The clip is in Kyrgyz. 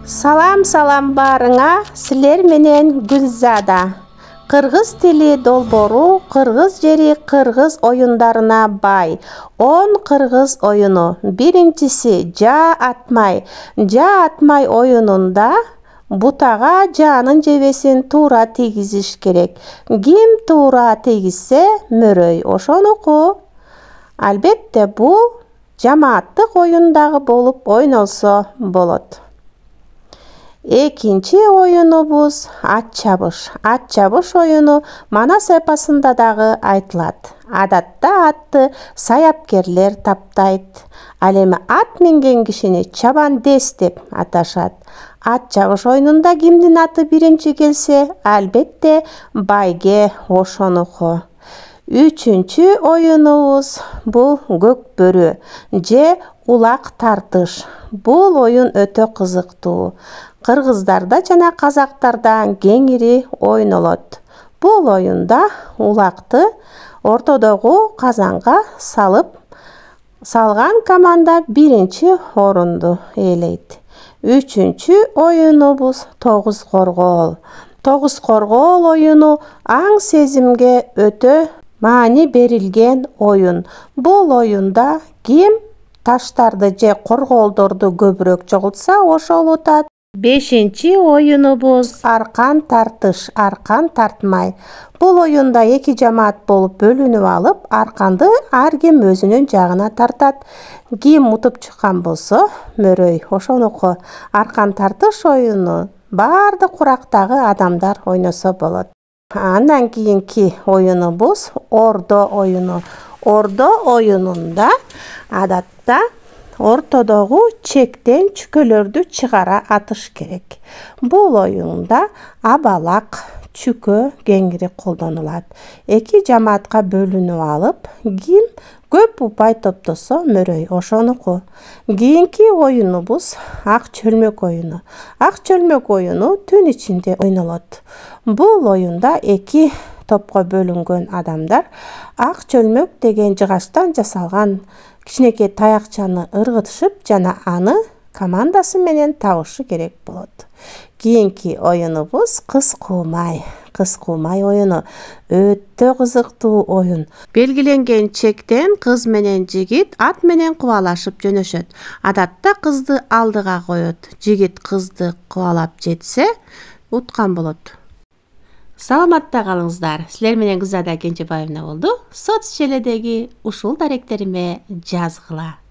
Салам барыңа, силер менен Гүлзада. Кыргыз тили долбоору кыргыз жери кыргыз оюндарына бай. 10 кыргыз оюну. Биринчиси жаа атмай. Жаа атмай оюнунда бутага жаанын жебесин туура тийгизиш керек. Ким туура тийгизсе мөрөй ошону уку. Албетте бул жамааттык оюндагы болуп ойнолсо болот. Экинчи оюнубуз ат чабыш. Ат чабыш оюну Манас эпосунда дагы айтылат. Адатта атты саяпкерлер таптайт. Ал эми ат минген кишини чабандес деп аташат. Ат чабыш оюнунда кимдин аты биринчи келсе, албетте байге ошонуку. Үчүнчү оюнубуз бул көк бөрү же улак тартыш. Бул оюн өтө кызыктуу. Кыргыздарда жана казактарда кеңири ойнолот. Бул оюнда улакты ортодогу казанга салган команда биринчи орунду ээлейт. Үчүнчү оюнубуз тогуз коргоол. Тогуз коргоол оюну аң сезимге өтө маани берилген оюн. Бул оюнда ким таштарды же коргоолдорду көбүрөөк жоготса ошол утат. Бешинчи оюнубуз аркан тартыш, аркан тартмай. Бул оюнда эки жамаат болуп бөлүнүп алып, арканды ар ким өзүнүн жагына тартат. Ким утуп чыккан болсо мөрөй ошонуку. Аркан тартыш оюну баардык курактагы адамдар ойносо болот. Андан кийинки оюнубуз ордо оюну. Ордо оюнунда адатта ортодогу чектен чүкөлөрдү чыгара атыш керек. Бул оюнда абалак, чүкө кеңири колдонулат. Эки жамаатка бөлүнүп алып, ким көп упай топтосо мөрөй ошонуку. Кийинки оюнубуз ак чөлмөк оюну. Ак чөлмөк оюну түн ичинде ойнолот. Бул оюнда эки топко бөлүнгөн адамдар ак чөлмөк деген жыгачтан жасалган кичинекей таякчаны ыргытышып жана аны командасы менен табышы керек болот. Кийинки оюнубуз кыз куумай. Кыз куумай оюну өтө кызыктуу оюн. Белгиленген чектен кыз менен жигит ат менен кубалашып жөнөшөт. Адатта кызды алдыга коет. Жигит кызды кубалап жетсе, уткан болот. Саламатта калыңыздар. Силер менен Гүлзада Кенжебаевна болду. Соц желедеги ушул даректериме жазгыла.